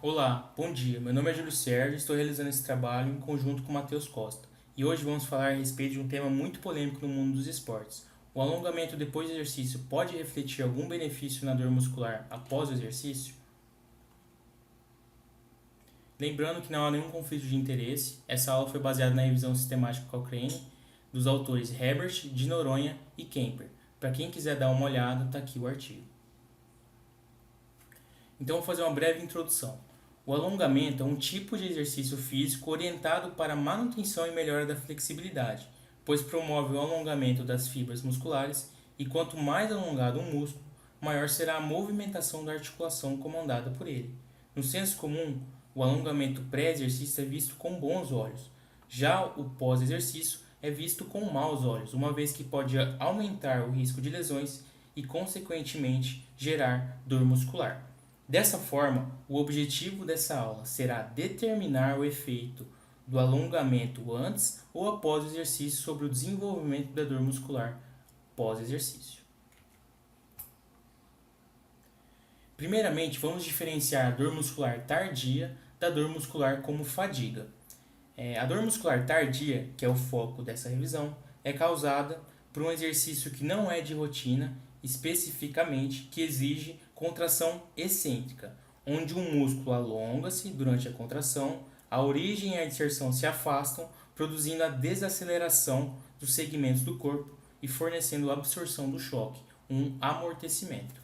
Olá, bom dia. Meu nome é Júlio Sérgio e estou realizando esse trabalho em conjunto com Matheus Costa. E hoje vamos falar a respeito de um tema muito polêmico no mundo dos esportes. O alongamento depois do exercício pode refletir algum benefício na dor muscular após o exercício? Lembrando que não há nenhum conflito de interesse, essa aula foi baseada na revisão sistemática Cochrane dos autores Herbert, de Noronha e Kemper. Para quem quiser dar uma olhada, está aqui o artigo. Então vou fazer uma breve introdução. O alongamento é um tipo de exercício físico orientado para a manutenção e melhora da flexibilidade, pois promove o alongamento das fibras musculares e quanto mais alongado o músculo, maior será a movimentação da articulação comandada por ele. No senso comum, o alongamento pré-exercício é visto com bons olhos. Já o pós-exercício é visto com maus olhos, uma vez que pode aumentar o risco de lesões e, consequentemente, gerar dor muscular. Dessa forma, o objetivo dessa aula será determinar o efeito do alongamento antes ou após o exercício sobre o desenvolvimento da dor muscular pós-exercício. Primeiramente, vamos diferenciar a dor muscular tardia da dor muscular como fadiga. A dor muscular tardia, que é o foco dessa revisão, é causada por um exercício que não é de rotina, especificamente que exige contração excêntrica, onde um músculo alonga-se durante a contração, a origem e a inserção se afastam, produzindo a desaceleração dos segmentos do corpo e fornecendo a absorção do choque, um amortecimento.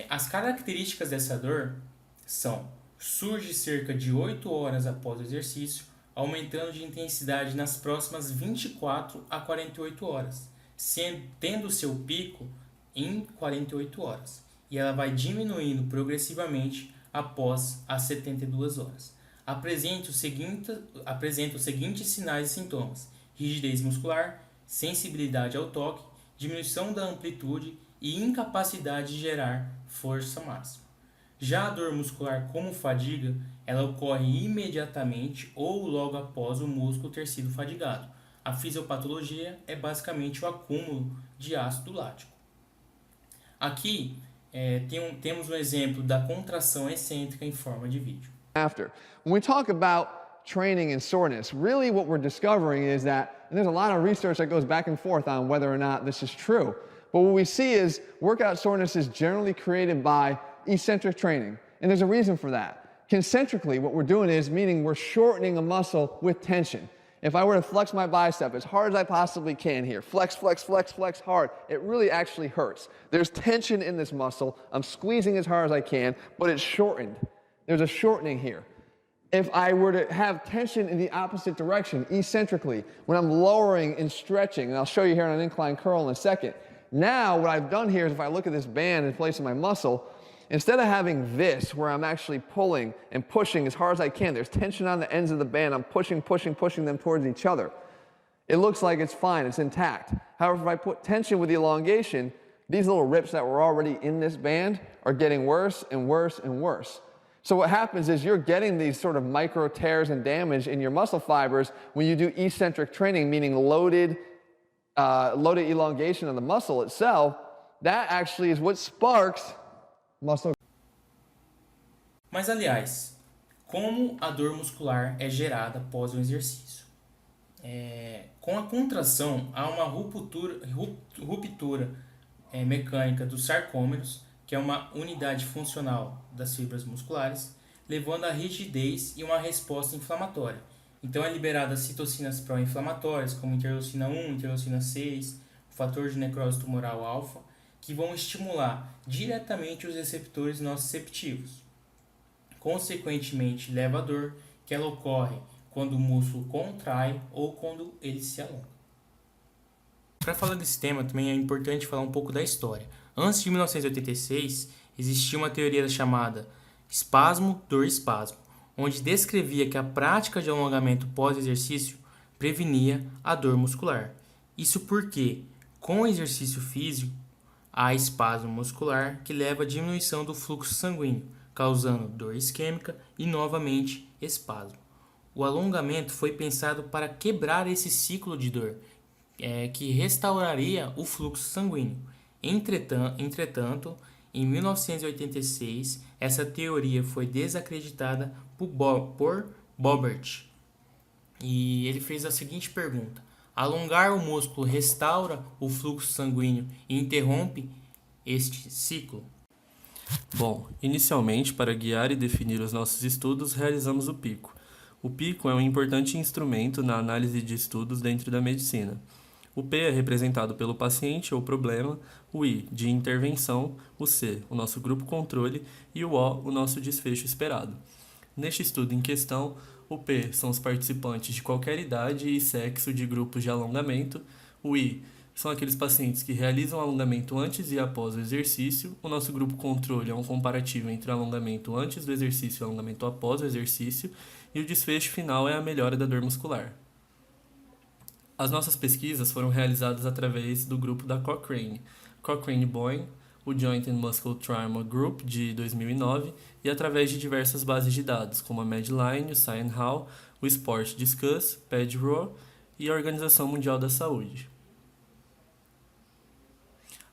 As características dessa dor são: surge cerca de 8 horas após o exercício, aumentando de intensidade nas próximas 24 a 48 horas, tendo seu pico em 48 horas, e ela vai diminuindo progressivamente após as 72 horas. Apresenta os seguintes sinais e sintomas: rigidez muscular, sensibilidade ao toque, diminuição da amplitude e incapacidade de gerar força máxima. Já a dor muscular como fadiga, ela ocorre imediatamente ou logo após o músculo ter sido fadigado. A fisiopatologia é basicamente o acúmulo de ácido lático. Aqui temos um exemplo da contração excêntrica em forma de vídeo. After. When we talk about training and soreness, really what we're discovering is that, and there's a lot of research that goes back and forth on whether or not this is true, but what we see is workout soreness is generally created by eccentric training, and there's a reason for that. Concentrically, what we're doing is, meaning we're shortening a muscle with tension. If I were to flex my bicep as hard as I possibly can here, flex, flex, flex, flex hard, it really actually hurts. There's tension in this muscle. I'm squeezing as hard as I can, but it's shortened. There's a shortening here. If I were to have tension in the opposite direction, eccentrically, when I'm lowering and stretching, and I'll show you here on an incline curl in a second, now what I've done here is if I look at this band in place of my muscle, instead of having this, where I'm actually pulling and pushing as hard as I can, there's tension on the ends of the band, I'm pushing, pushing, pushing them towards each other. It looks like it's fine, it's intact. However, if I put tension with the elongation, these little rips that were already in this band are getting worse and worse and worse. So what happens is you're getting these sort of micro tears and damage in your muscle fibers when you do eccentric training, meaning loaded elongation of the muscle itself. That actually is what sparks muscle. Mas, aliás, como a dor muscular é gerada após um exercício? Com a contração, há uma ruptura mecânica dos sarcômeros, que é uma unidade funcional das fibras musculares, levando à rigidez e uma resposta inflamatória. Então é liberada citocinas pró-inflamatórias, como interleucina 1, interleucina 6, o fator de necrose tumoral alfa, que vão estimular diretamente os receptores nociceptivos. Consequentemente, leva à dor, que ela ocorre quando o músculo contrai ou quando ele se alonga. Para falar desse tema, também é importante falar um pouco da história. Antes de 1986, existia uma teoria chamada espasmo-dor-espasmo, onde descrevia que a prática de alongamento pós-exercício prevenia a dor muscular. Isso porque, com o exercício físico, há espasmo muscular que leva à diminuição do fluxo sanguíneo, causando dor isquêmica e, novamente, espasmo. O alongamento foi pensado para quebrar esse ciclo de dor, que restauraria o fluxo sanguíneo. Entretanto, Em 1986, essa teoria foi desacreditada por Bobert, e ele fez a seguinte pergunta: alongar o músculo restaura o fluxo sanguíneo e interrompe este ciclo? Bom, inicialmente, para guiar e definir os nossos estudos, realizamos o PICO. O PICO é um importante instrumento na análise de estudos dentro da medicina. O P é representado pelo paciente ou problema, o I, de intervenção, o C, o nosso grupo controle, e o O, o nosso desfecho esperado. Neste estudo em questão, o P são os participantes de qualquer idade e sexo de grupos de alongamento, o I são aqueles pacientes que realizam alongamento antes e após o exercício. O nosso grupo controle é um comparativo entre o alongamento antes do exercício e o alongamento após o exercício, e o desfecho final é a melhora da dor muscular. As nossas pesquisas foram realizadas através do grupo da Cochrane Boyne, o Joint and Muscle Trauma Group, de 2009, e através de diversas bases de dados, como a Medline, o ScienHow, o Sport Discuss, PEDRO e a Organização Mundial da Saúde.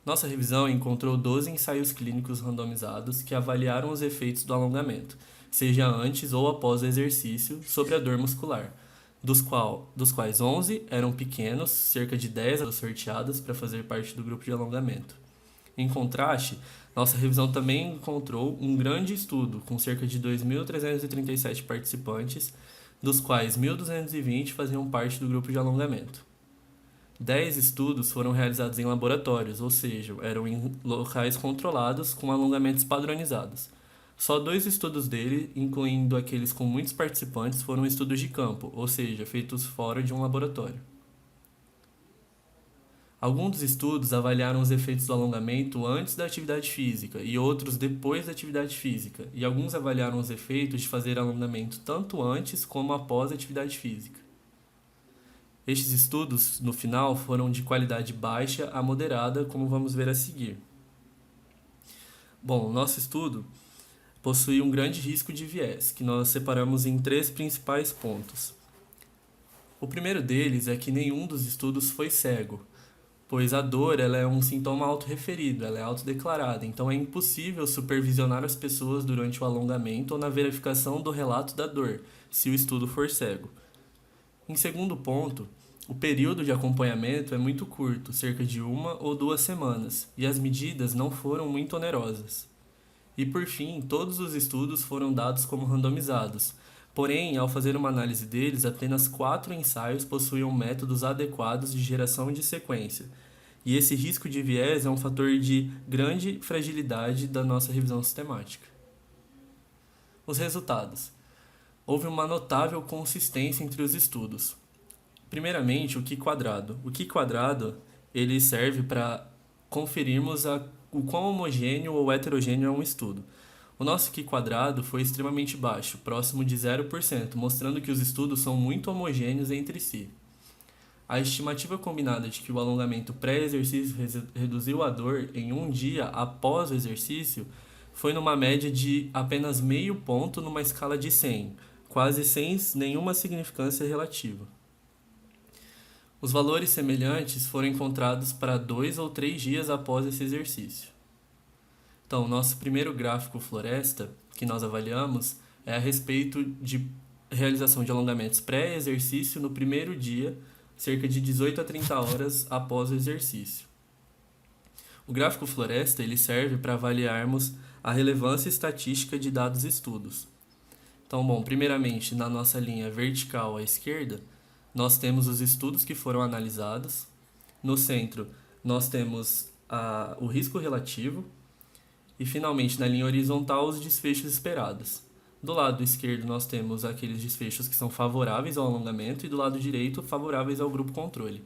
Nossa revisão encontrou 12 ensaios clínicos randomizados que avaliaram os efeitos do alongamento, seja antes ou após o exercício, sobre a dor muscular, dos quais 11 eram pequenos, cerca de 10 sorteadas para fazer parte do grupo de alongamento. Em contraste, nossa revisão também encontrou um grande estudo com cerca de 2.337 participantes, dos quais 1.220 faziam parte do grupo de alongamento. 10 estudos foram realizados em laboratórios, ou seja, eram em locais controlados com alongamentos padronizados. Só 2 estudos dele, incluindo aqueles com muitos participantes, foram estudos de campo, ou seja, feitos fora de um laboratório. Alguns dos estudos avaliaram os efeitos do alongamento antes da atividade física e outros depois da atividade física, e alguns avaliaram os efeitos de fazer alongamento tanto antes como após a atividade física. Estes estudos, no final, foram de qualidade baixa a moderada, como vamos ver a seguir. Bom, o nosso estudo possui um grande risco de viés, que nós separamos em 3 principais pontos. O primeiro deles é que nenhum dos estudos foi cego, pois a dor ela é um sintoma autorreferido, ela é autodeclarada, então é impossível supervisionar as pessoas durante o alongamento ou na verificação do relato da dor, se o estudo for cego. Em segundo ponto, o período de acompanhamento é muito curto, cerca de 1 ou 2 semanas, e as medidas não foram muito onerosas. E por fim, todos os estudos foram dados como randomizados, porém, ao fazer uma análise deles, apenas 4 ensaios possuíam métodos adequados de geração de sequência, e esse risco de viés é um fator de grande fragilidade da nossa revisão sistemática. Os resultados. Houve uma notável consistência entre os estudos. Primeiramente, o Q-quadrado. O Q-quadrado ele serve para conferirmos o quão homogêneo ou heterogêneo é um estudo. O nosso Q-quadrado foi extremamente baixo, próximo de 0%, mostrando que os estudos são muito homogêneos entre si. A estimativa combinada de que o alongamento pré-exercício reduziu a dor em um dia após o exercício foi numa média de apenas meio ponto numa escala de 100, quase sem nenhuma significância relativa. Os valores semelhantes foram encontrados para 2 ou 3 dias após esse exercício. Então, o nosso primeiro gráfico floresta que nós avaliamos é a respeito de realização de alongamentos pré-exercício no primeiro dia, cerca de 18 a 30 horas após o exercício. O gráfico floresta ele serve para avaliarmos a relevância estatística de dados estudos. Então, bom, primeiramente, na nossa linha vertical à esquerda, nós temos os estudos que foram analisados. No centro, nós temos o risco relativo. E, finalmente, na linha horizontal, os desfechos esperados. Do lado esquerdo, nós temos aqueles desfechos que são favoráveis ao alongamento e do lado direito, favoráveis ao grupo controle.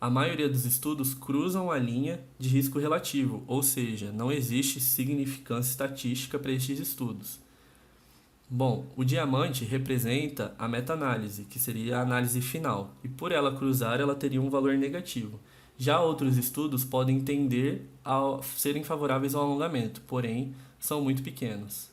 A maioria dos estudos cruzam a linha de risco relativo, ou seja, não existe significância estatística para estes estudos. Bom, o diamante representa a meta-análise, que seria a análise final, e por ela cruzar, ela teria um valor negativo. Já outros estudos podem tender a serem favoráveis ao alongamento, porém, são muito pequenos.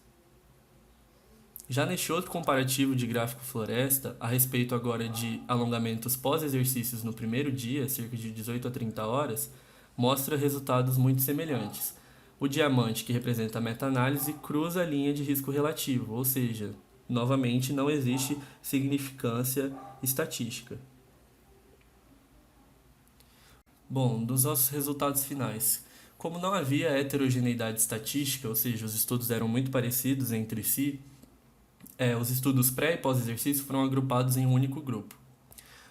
Já neste outro comparativo de gráfico floresta, a respeito agora de alongamentos pós-exercícios no primeiro dia, cerca de 18 a 30 horas, mostra resultados muito semelhantes. O diamante, que representa a meta-análise, cruza a linha de risco relativo, ou seja, novamente não existe significância estatística. Bom, dos nossos resultados finais. Como não havia heterogeneidade estatística, ou seja, os estudos eram muito parecidos entre si, os estudos pré e pós-exercício foram agrupados em um único grupo.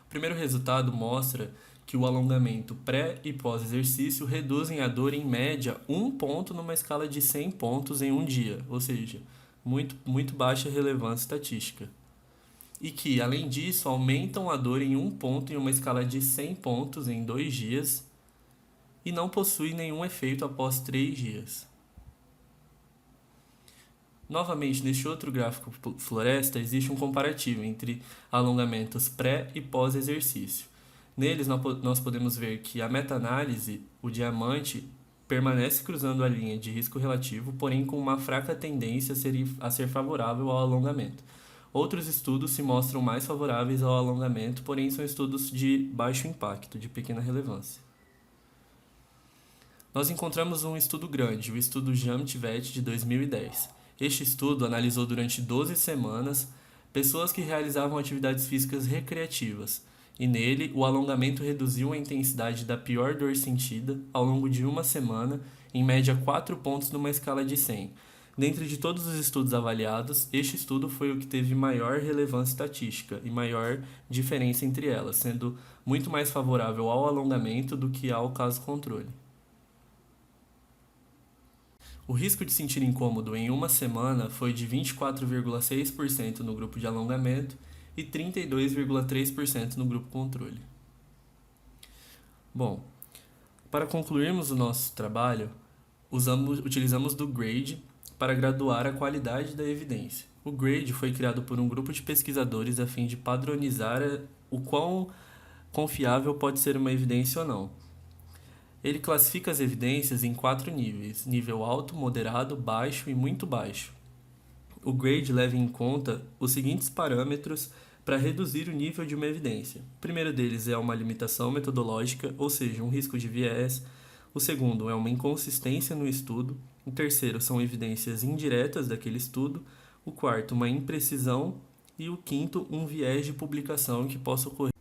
O primeiro resultado mostra que o alongamento pré e pós-exercício reduzem a dor em média 1 ponto numa escala de 100 pontos em um dia, ou seja, muito baixa relevância estatística. E que, além disso, aumentam a dor em 1 ponto em uma escala de 100 pontos em 2 dias e não possuem nenhum efeito após 3 dias. Novamente, neste outro gráfico floresta, existe um comparativo entre alongamentos pré e pós-exercício. Neles, nós podemos ver que a meta-análise, o diamante, permanece cruzando a linha de risco relativo, porém com uma fraca tendência a ser favorável ao alongamento. Outros estudos se mostram mais favoráveis ao alongamento, porém são estudos de baixo impacto, de pequena relevância. Nós encontramos um estudo grande, o estudo JAMT-VET de 2010. Este estudo analisou durante 12 semanas pessoas que realizavam atividades físicas recreativas, e nele o alongamento reduziu a intensidade da pior dor sentida ao longo de uma semana, em média 4 pontos numa escala de 100. Dentre de todos os estudos avaliados, este estudo foi o que teve maior relevância estatística e maior diferença entre elas, sendo muito mais favorável ao alongamento do que ao caso controle. O risco de sentir incômodo em uma semana foi de 24,6% no grupo de alongamento e 32,3% no grupo controle. Bom, para concluirmos o nosso trabalho, utilizamos do GRADE para graduar a qualidade da evidência. O GRADE foi criado por um grupo de pesquisadores a fim de padronizar o quão confiável pode ser uma evidência ou não. Ele classifica as evidências em 4 níveis: nível alto, moderado, baixo e muito baixo. O GRADE leva em conta os seguintes parâmetros para reduzir o nível de uma evidência. O primeiro deles é uma limitação metodológica, ou seja, um risco de viés. O segundo é uma inconsistência no estudo. O terceiro são evidências indiretas daquele estudo. O quarto, uma imprecisão. E o quinto, um viés de publicação que possa ocorrer.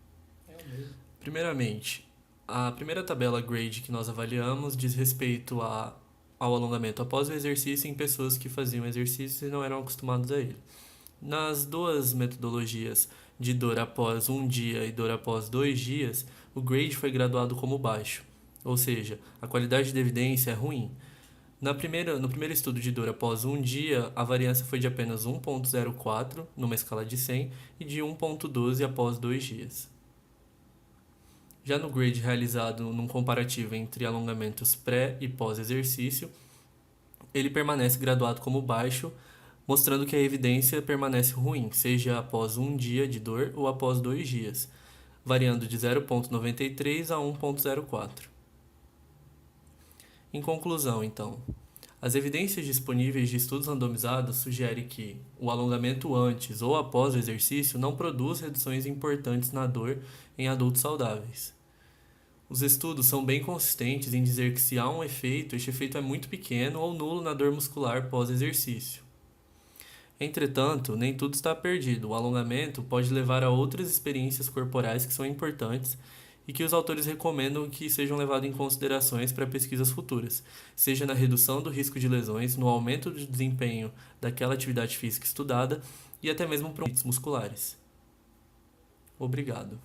Primeiramente, a primeira tabela GRADE que nós avaliamos diz respeito ao alongamento após o exercício em pessoas que faziam exercício e não eram acostumados a ele. Nas duas metodologias de dor após 1 dia e dor após 2 dias, o GRADE foi graduado como baixo, ou seja, a qualidade da evidência é ruim. No primeiro estudo de dor após 1 dia, a variância foi de apenas 1,04 numa escala de 100 e de 1,12 após 2 dias. Já no GRADE realizado num comparativo entre alongamentos pré e pós-exercício, ele permanece graduado como baixo, mostrando que a evidência permanece ruim, seja após 1 dia de dor ou após 2 dias, variando de 0,93 a 1,04. Em conclusão, então, as evidências disponíveis de estudos randomizados sugerem que o alongamento antes ou após o exercício não produz reduções importantes na dor em adultos saudáveis. Os estudos são bem consistentes em dizer que se há um efeito, este efeito é muito pequeno ou nulo na dor muscular pós-exercício. Entretanto, nem tudo está perdido. O alongamento pode levar a outras experiências corporais que são importantes e que os autores recomendam que sejam levadas em considerações para pesquisas futuras, seja na redução do risco de lesões, no aumento do desempenho daquela atividade física estudada e até mesmo para musculares. Obrigado.